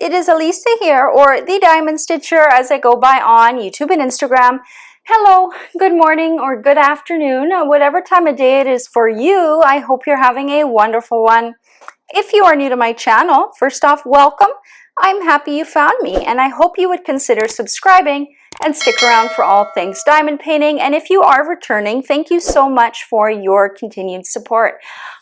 it is Elisa here, or the Diamond Stitcher as I go by on YouTube and Instagram. Hello, good morning or good afternoon, whatever time of day it is for you. I hope you're having a wonderful one. If you are new to my channel, first off, welcome. I'm happy you found me, and I hope you would consider subscribing and stick around for all things diamond painting. And if you are returning, thank you so much for your continued support.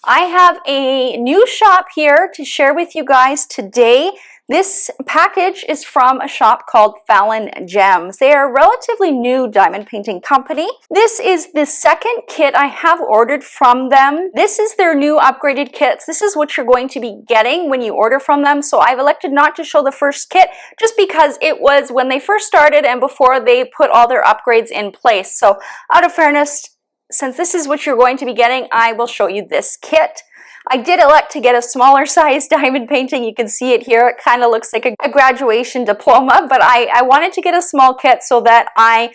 I have a new shop here to share with you guys today. This package is from a shop called Fallon Gems. They are a relatively new diamond painting company. This is the second kit I have ordered from them. This is their new upgraded kits. This is what you're going to be getting when you order from them. So I've elected not to show the first kit just because it was when they first started and before they put all their upgrades in place. So out of fairness, since this is what you're going to be getting, I will show you this kit. I did elect to get a smaller size diamond painting. You can see it here. It kind of looks like a graduation diploma, but I wanted to get a small kit so that I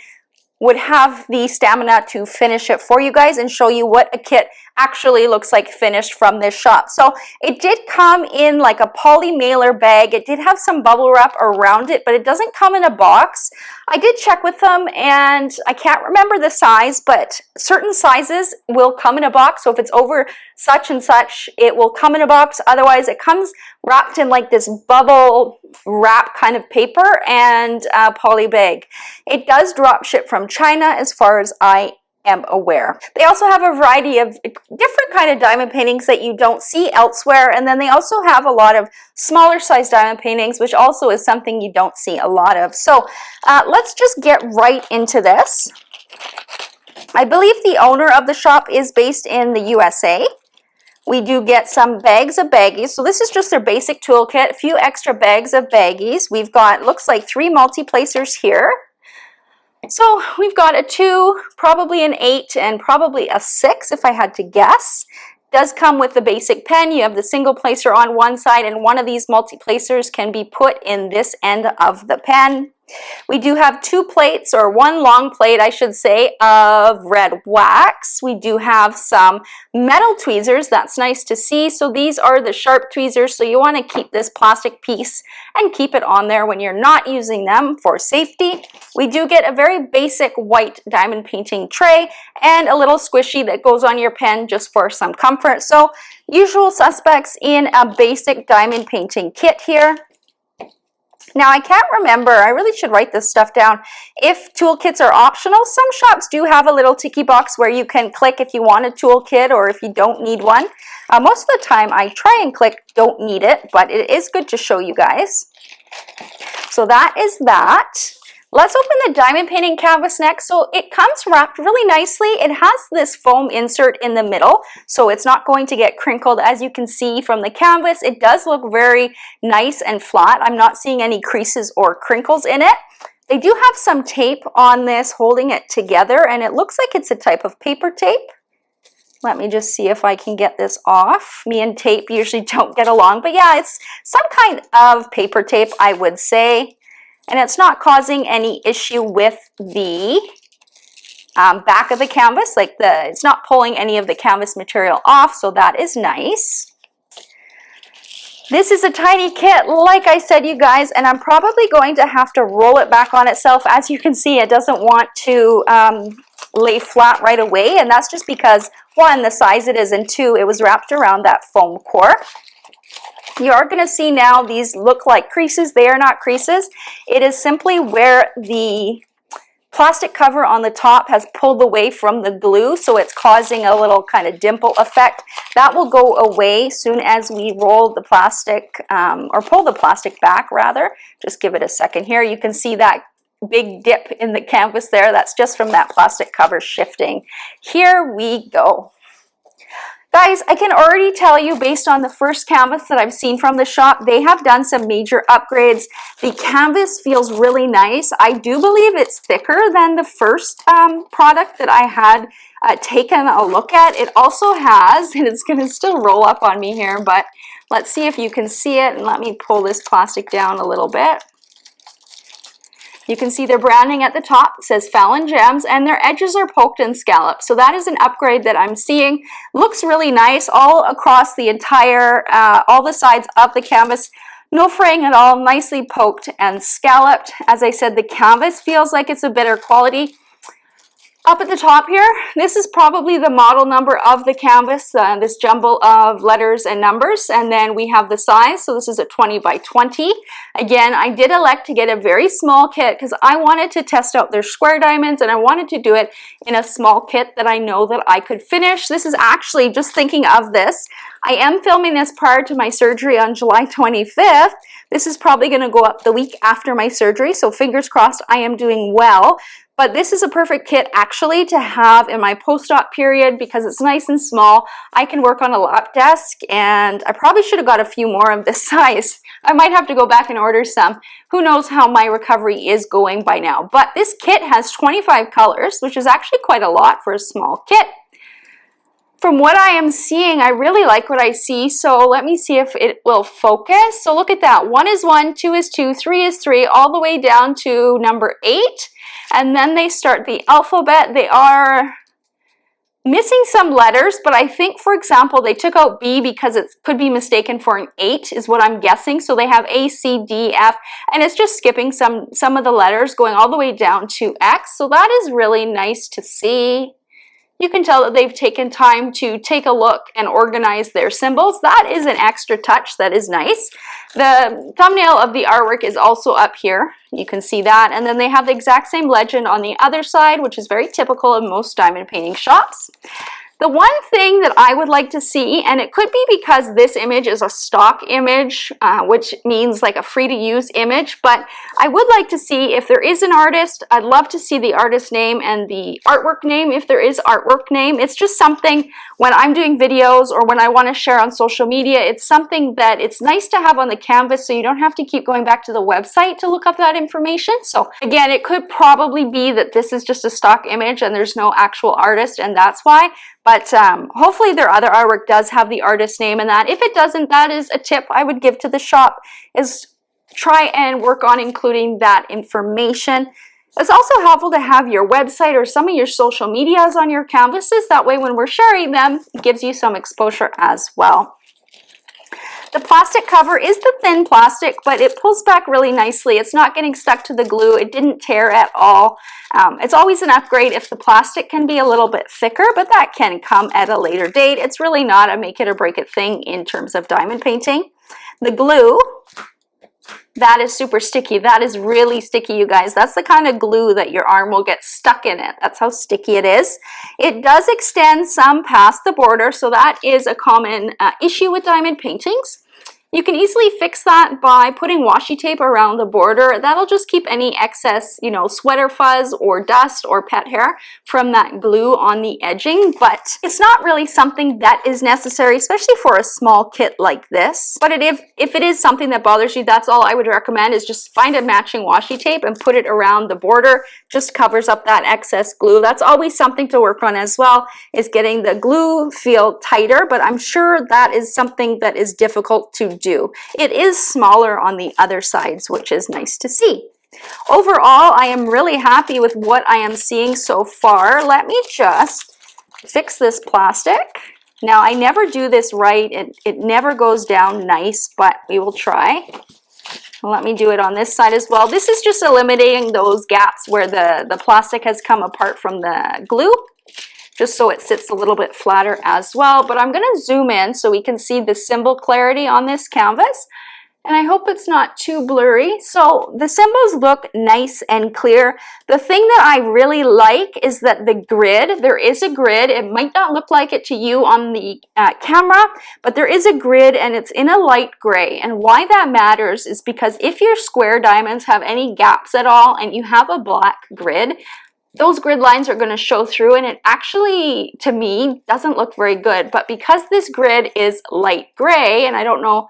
would have the stamina to finish it for you guys and show you what a kit actually looks like finished from this shop. So it did come in like a poly mailer bag. It did have some bubble wrap around it, but it doesn't come in a box. I did check with them and I can't remember the size, but certain sizes will come in a box. So if it's over such and such, it will come in a box. Otherwise, it comes wrapped in like this bubble wrap kind of paper and a poly bag. It does drop ship from China as far as I am aware. They also have a variety of different kind of diamond paintings that you don't see elsewhere, and then they also have a lot of smaller size diamond paintings, which also is something you don't see a lot of. So let's just get right into this. I believe the owner of the shop is based in the USA. We do get some bags of baggies. So this is just their basic toolkit, a few extra bags of baggies. We've got, looks like 3 multi-placers here. So we've got a 2, probably an 8, and probably a 6 if I had to guess. Does come with the basic pen. You have the single placer on one side, and one of these multi-placers can be put in this end of the pen. We do have 2 plates, or 1 long plate, I should say, of red wax. We do have some metal tweezers. That's nice to see. So these are the sharp tweezers. So you want to keep this plastic piece and keep it on there when you're not using them for safety. We do get a very basic white diamond painting tray and a little squishy that goes on your pen just for some comfort. So usual suspects in a basic diamond painting kit here. Now, I can't remember, I really should write this stuff down, if toolkits are optional. Some shops do have a little ticky box where you can click if you want a toolkit or if you don't need one. Most of the time, I try and click don't need it, but it is good to show you guys. So that is that. Let's open the diamond painting canvas next. So it comes wrapped really nicely. It has this foam insert in the middle, so it's not going to get crinkled. As you can see from the canvas, it does look very nice and flat. I'm not seeing any creases or crinkles in it. They do have some tape on this holding it together, and it looks like it's a type of paper tape. Let me just see if I can get this off. Me and tape usually don't get along, but yeah, it's some kind of paper tape, I would say. And it's not causing any issue with the back of the canvas, like it's not pulling any of the canvas material off, so that is nice. This is a tiny kit, like I said, you guys, and I'm probably going to have to roll it back on itself. As you can see, it doesn't want to lay flat right away, and that's just because, 1, the size it is, and 2, it was wrapped around that foam core. You are going to see now these look like creases. They are not creases. It is simply where the plastic cover on the top has pulled away from the glue, so it's causing a little kind of dimple effect. That will go away soon as we roll the plastic, or pull the plastic back rather. Just give it a second here. You can see that big dip in the canvas there. That's just from that plastic cover shifting. Here we go. Guys, I can already tell you based on the first canvas that I've seen from the shop, they have done some major upgrades. The canvas feels really nice. I do believe it's thicker than the first product that I had taken a look at. It also has, and it's going to still roll up on me here, but let's see if you can see it, and let me pull this plastic down a little bit. You can see their branding at the top. It says Fallon Gems, and their edges are poked and scalloped. So that is an upgrade that I'm seeing. Looks really nice all across the entire, all the sides of the canvas. No fraying at all, nicely poked and scalloped. As I said, the canvas feels like it's a better quality. Up at the top here, this is probably the model number of the canvas, this jumble of letters and numbers, and then we have the size, so this is a 20 by 20. Again, I did elect to get a very small kit because I wanted to test out their square diamonds, and I wanted to do it in a small kit that I know that I could finish. This is actually, just thinking of this, I am filming this prior to my surgery on July 25th. This is probably going to go up the week after my surgery, so fingers crossed I am doing well. But this is a perfect kit actually to have in my post-op period because it's nice and small. I can work on a lap desk, and I probably should have got a few more of this size. I might have to go back and order some. Who knows how my recovery is going by now. But this kit has 25 colors, which is actually quite a lot for a small kit. From what I am seeing, I really like what I see, so let me see if it will focus. So look at that. 1 is 1, 2 is 2, 3 is 3, all the way down to number 8. And then they start the alphabet. They are missing some letters, but I think, for example, they took out B because it could be mistaken for an 8 is what I'm guessing. So they have A, C, D, F, and it's just skipping some of the letters going all the way down to X. So that is really nice to see. You can tell that they've taken time to take a look and organize their symbols. That is an extra touch that is nice. The thumbnail of the artwork is also up here. You can see that. And then they have the exact same legend on the other side, which is very typical of most diamond painting shops. The one thing that I would like to see, and it could be because this image is a stock image, which means like a free to use image, but I would like to see if there is an artist. I'd love to see the artist name and the artwork name if there is artwork name. It's just something when I'm doing videos or when I want to share on social media, it's something that it's nice to have on the canvas so you don't have to keep going back to the website to look up that information. So again, it could probably be that this is just a stock image and there's no actual artist, and that's why. But hopefully their other artwork does have the artist name, and that if it doesn't, that is a tip I would give to the shop, is try and work on including that information. It's also helpful to have your website or some of your social medias on your canvases. That way when we're sharing them, it gives you some exposure as well. The plastic cover is the thin plastic, but it pulls back really nicely. It's not getting stuck to the glue. It didn't tear at all. It's always an upgrade if the plastic can be a little bit thicker, but that can come at a later date. It's really not a make it or break it thing in terms of diamond painting. The glue, that is super sticky. That is really sticky, you guys. That's the kind of glue that your arm will get stuck in it. That's how sticky it is. It does extend some past the border, so that is a common issue with diamond paintings. You can easily fix that by putting washi tape around the border. That'll just keep any excess, sweater fuzz or dust or pet hair from that glue on the edging, but it's not really something that is necessary, especially for a small kit like this. But if it is something that bothers you, that's all I would recommend, is just find a matching washi tape and put it around the border. Just covers up that excess glue. That's always something to work on as well, is getting the glue feel tighter, but I'm sure that is something that is difficult to do. It is smaller on the other sides, which is nice to see. Overall, I am really happy with what I am seeing so far. Let me just fix this plastic. Now, I never do this right. It never goes down nice, but we will try. Let me do it on this side as well. This is just eliminating those gaps where the plastic has come apart from the glue, just so it sits a little bit flatter as well. But I'm going to zoom in so we can see the symbol clarity on this canvas. And I hope it's not too blurry. So the symbols look nice and clear. The thing that I really like is that the grid, there is a grid. It might not look like it to you on the camera, but there is a grid and it's in a light gray. And why that matters is because if your square diamonds have any gaps at all and you have a black grid, those grid lines are going to show through, and it actually, to me, doesn't look very good. But because this grid is light gray, and I don't know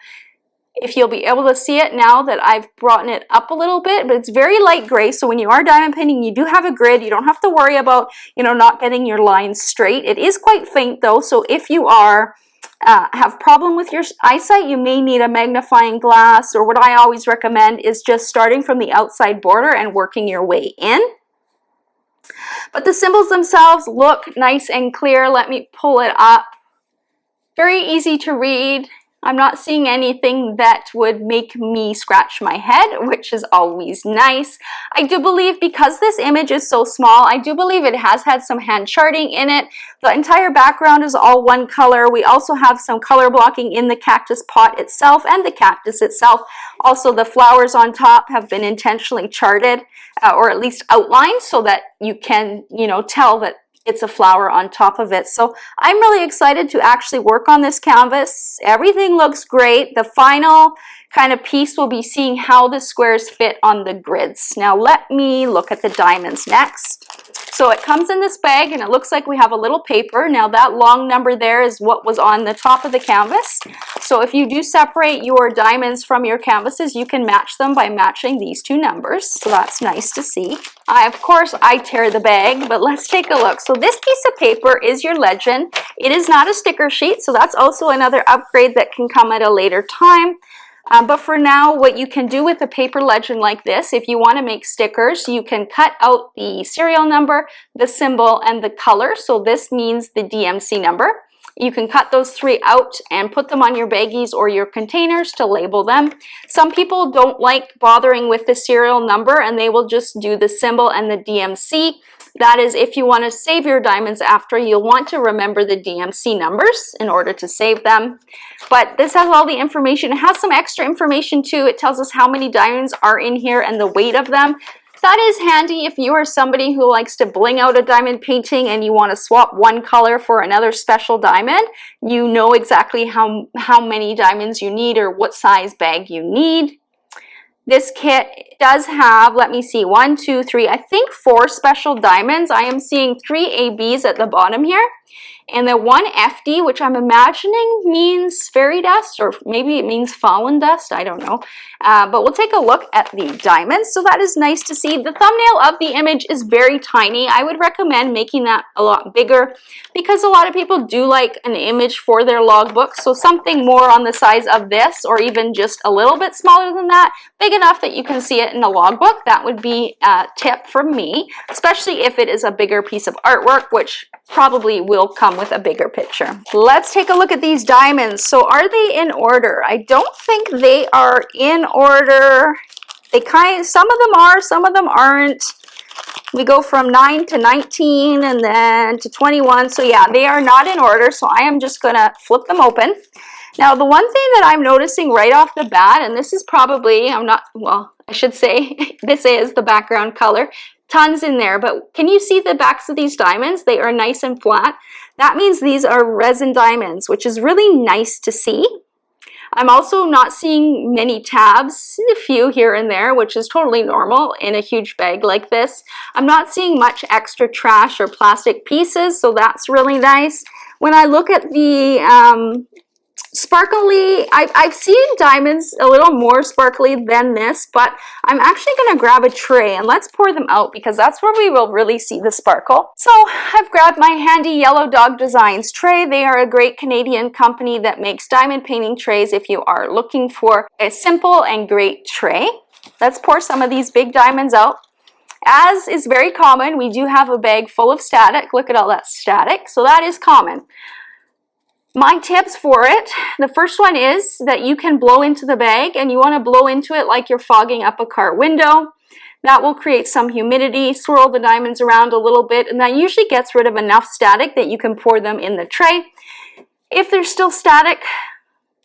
if you'll be able to see it now that I've brought it up a little bit, but it's very light gray. So when you are diamond painting, you do have a grid. You don't have to worry about, not getting your lines straight. It is quite faint though. So if you are have problem with your eyesight, you may need a magnifying glass, or what I always recommend is just starting from the outside border and working your way in. But the symbols themselves look nice and clear. Let me pull it up. Very easy to read. I'm not seeing anything that would make me scratch my head, which is always nice. I do believe, because this image is so small, I do believe it has had some hand charting in it. The entire background is all one color. We also have some color blocking in the cactus pot itself and the cactus itself. Also, the flowers on top have been intentionally charted, or at least outlined, so that you can, tell that it's a flower on top of it. So I'm really excited to actually work on this canvas. Everything looks great. The final kind of piece will be seeing how the squares fit on the grids. Now let me look at the diamonds next. So it comes in this bag, and it looks like we have a little paper. Now that long number there is what was on the top of the canvas. So if you do separate your diamonds from your canvases, you can match them by matching these two numbers. So that's nice to see. Of course, I tear the bag, but let's take a look. So this piece of paper is your legend. It is not a sticker sheet, so that's also another upgrade that can come at a later time. But for now, what you can do with a paper legend like this, if you want to make stickers, you can cut out the serial number, the symbol, and the color. So this means the DMC number. You can cut those three out and put them on your baggies or your containers to label them. Some people don't like bothering with the serial number, and they will just do the symbol and the DMC. That is, if you want to save your diamonds after, you'll want to remember the DMC numbers in order to save them. But this has all the information. It has some extra information too. It tells us how many diamonds are in here and the weight of them. That is handy if you are somebody who likes to bling out a diamond painting and you want to swap one color for another special diamond. You know exactly how many diamonds you need or what size bag you need. This kit does have, let me see, 1, 2, 3, I think 4 special diamonds. I am seeing 3 ABs at the bottom here. And the 1 FD, which I'm imagining means fairy dust, or maybe it means Fallon dust, I don't know. But we'll take a look at the diamonds. So that is nice to see. The thumbnail of the image is very tiny. I would recommend making that a lot bigger, because a lot of people do like an image for their logbook. So something more on the size of this, or even just a little bit smaller than that, big enough that you can see it in the logbook. That would be a tip from me, especially if it is a bigger piece of artwork, which probably will come with a bigger picture. Let's take a look at these diamonds. So are they in order? I don't think they are in order. Some of them are, some of them aren't. We go from 9 to 19 and then to 21. So yeah, they are not in order. So I am just gonna flip them open. Now, the one thing that I'm noticing right off the bat, and this is probably, I should say, this is the background color, tons in there, but can you see the backs of these diamonds? They are nice and flat. That means these are resin diamonds, which is really nice to see. I'm also not seeing many tabs, a few here and there, which is totally normal in a huge bag like this. I'm not seeing much extra trash or plastic pieces, so that's really nice. When I look at the sparkly, I've seen diamonds a little more sparkly than this, but I'm actually going to grab a tray and let's pour them out, because that's where we will really see the sparkle. So I've grabbed my handy Yellow Dog Designs tray. They are a great Canadian company that makes diamond painting trays if you are looking for a simple and great tray. Let's pour some of these big diamonds out. As is very common, we do have a bag full of static. Look at all that static. So that is common. My tips for it, the first one is that you can blow into the bag, and you want to blow into it like you're fogging up a car window. That will create some humidity, swirl the diamonds around a little bit, and that usually gets rid of enough static that you can pour them in the tray. If there's still static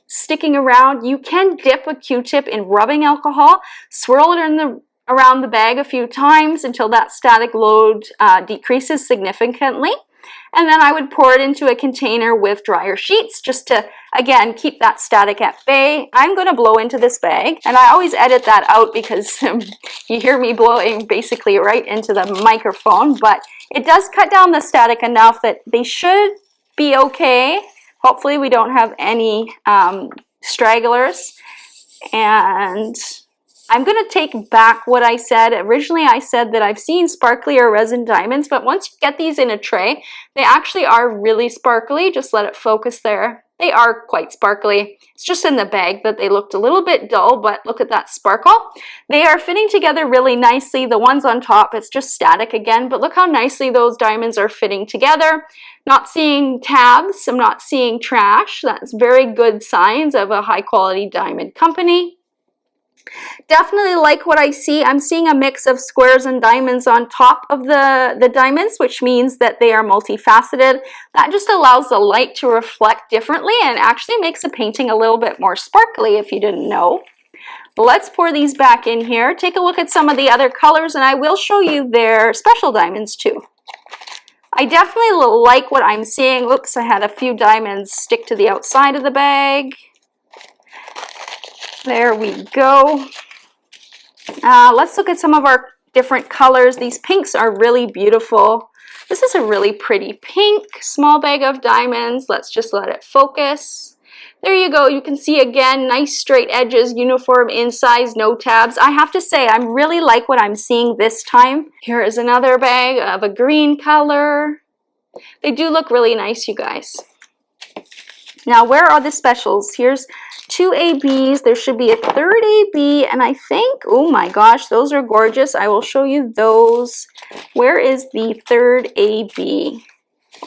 sticking around, you can dip a Q-tip in rubbing alcohol, swirl it around the bag a few times until that static load decreases significantly. And then I would pour it into a container with dryer sheets just to, again, keep that static at bay. I'm going to blow into this bag, and I always edit that out because you hear me blowing basically right into the microphone, but it does cut down the static enough that they should be okay. Hopefully we don't have any stragglers. And I'm going to take back what I said. Originally, I said that I've seen sparklier resin diamonds, but once you get these in a tray, they actually are really sparkly. Just let it focus there. They are quite sparkly. It's just in the bag that they looked a little bit dull, but look at that sparkle. They are fitting together really nicely. The ones on top, it's just static again, but look how nicely those diamonds are fitting together. Not seeing tabs, I'm not seeing trash. That's very good signs of a high quality diamond company. Definitely like what I see. I'm seeing a mix of squares and diamonds on top of the diamonds, which means that they are multifaceted. That just allows the light to reflect differently and actually makes the painting a little bit more sparkly if you didn't know. Let's pour these back in here. Take a look at some of the other colors, and I will show you their special diamonds too. I definitely like what I'm seeing. Oops, I had a few diamonds stick to the outside of the bag. There we go. Let's look at some of our different colors. These pinks are really beautiful. This is a really pretty pink, small bag of diamonds. Let's just let it focus. There you go. You can see again, nice straight edges, uniform in size, no tabs. I have to say, I really like what I'm seeing this time. Here is another bag of a green color. They do look really nice, you guys. Now, where are the specials? Here's 2 ABs. There should be a third AB, and I think, oh my gosh, those are gorgeous. I will show you those. Where is the third AB?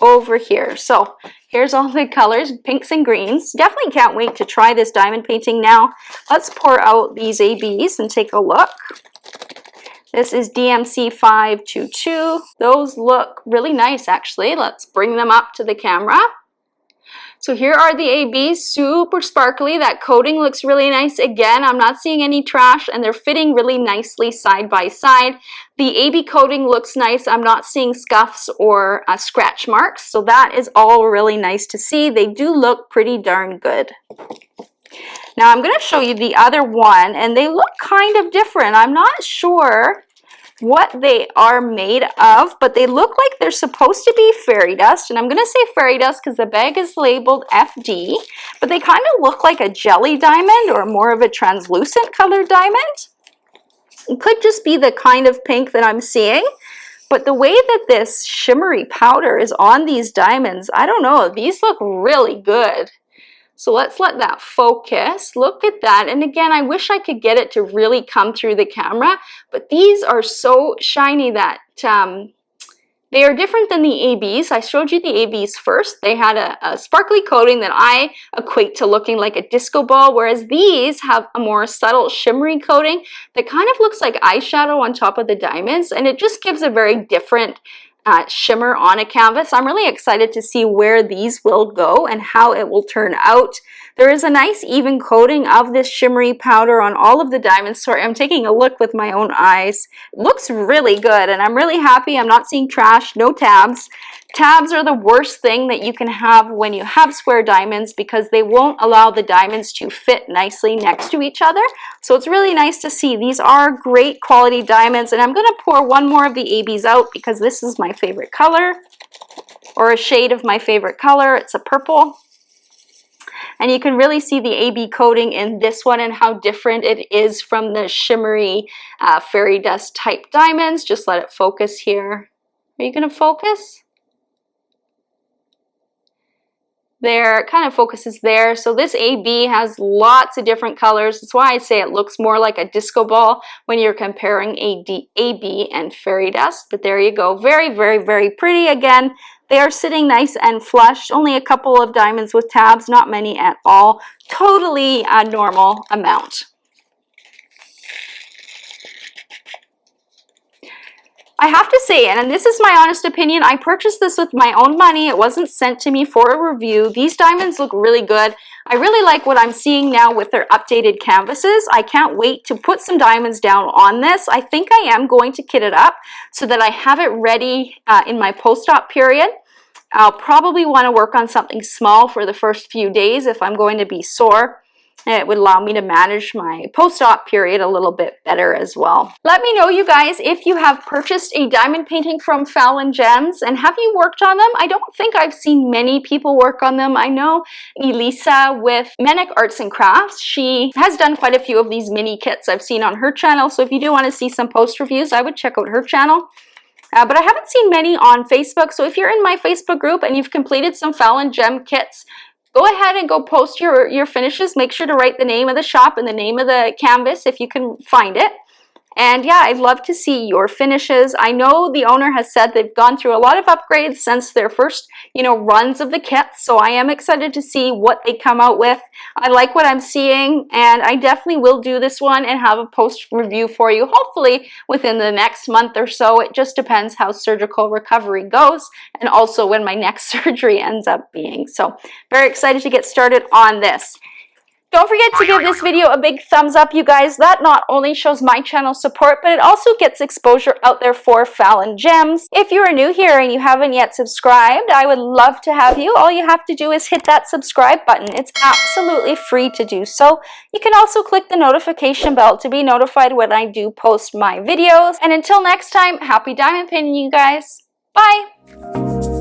Over here. So here's all the colors, pinks and greens. Definitely can't wait to try this diamond painting now. Let's pour out these ABs and take a look. This is DMC 522. Those look really nice, actually. Let's bring them up to the camera. So here are the ABs, super sparkly. That coating looks really nice. Again, I'm not seeing any trash, and they're fitting really nicely side by side. The AB coating looks nice. I'm not seeing scuffs or scratch marks, so that is all really nice to see. They do look pretty darn good. Now I'm going to show you the other one, and they look kind of different. I'm not sure what they are made of, but they look like they're supposed to be fairy dust, and I'm going to say fairy dust because the bag is labeled FD, but they kind of look like a jelly diamond or more of a translucent colored diamond. It could just be the kind of pink that I'm seeing, but the way that this shimmery powder is on these diamonds, I don't know, these look really good. So let's let that focus. Look at that. And again, I wish I could get it to really come through the camera, but these are so shiny that they are different than the ABs. I showed you the ABs first. They had a sparkly coating that I equate to looking like a disco ball, whereas these have a more subtle shimmery coating that kind of looks like eyeshadow on top of the diamonds, and it just gives a very different shimmer on a canvas. I'm really excited to see where these will go and how it will turn out. There is a nice even coating of this shimmery powder on all of the diamonds. Sorry, I'm taking a look with my own eyes. It looks really good, and I'm really happy. I'm not seeing trash, no tabs. Tabs are the worst thing that you can have when you have square diamonds because they won't allow the diamonds to fit nicely next to each other. So it's really nice to see. These are great quality diamonds, and I'm going to pour one more of the ABs out because this is my favorite color, or a shade of my favorite color. It's a purple. And you can really see the AB coating in this one and how different it is from the shimmery fairy dust type diamonds. Just let it focus here. Are you going to focus? There, it kind of focuses there. So this AB has lots of different colors. That's why I say it looks more like a disco ball when you're comparing AB and fairy dust. But there you go. Very, very, very pretty. Again, they are sitting nice and flush. Only a couple of diamonds with tabs, not many at all. Totally a normal amount. I have to say, and this is my honest opinion, I purchased this with my own money. It wasn't sent to me for a review. These diamonds look really good. I really like what I'm seeing now with their updated canvases. I can't wait to put some diamonds down on this. I think I am going to kit it up so that I have it ready in my post-op period. I'll probably want to work on something small for the first few days if I'm going to be sore. It would allow me to manage my post-op period a little bit better as well. Let me know, you guys, if you have purchased a diamond painting from Fallon Gems, and have you worked on them? I don't think I've seen many people work on them. I know Elisa with Manic Arts and Crafts, she has done quite a few of these mini kits I've seen on her channel, so if you do want to see some post reviews, I would check out her channel. But I haven't seen many on Facebook, so if you're in my Facebook group and you've completed some Fallon Gem kits, go ahead and go post your finishes. Make sure to write the name of the shop and the name of the canvas if you can find it. And yeah, I'd love to see your finishes. I know the owner has said they've gone through a lot of upgrades since their first, runs of the kits. So I am excited to see what they come out with. I like what I'm seeing, and I definitely will do this one and have a post review for you, hopefully within the next month or so. It just depends how surgical recovery goes and also when my next surgery ends up being. So very excited to get started on this. Don't forget to give this video a big thumbs up, you guys. That not only shows my channel support, but it also gets exposure out there for Fallon Gems. If you are new here and you haven't yet subscribed, I would love to have you. All you have to do is hit that subscribe button. It's absolutely free to do so. You can also click the notification bell to be notified when I do post my videos. And until next time, happy diamond painting, you guys. Bye!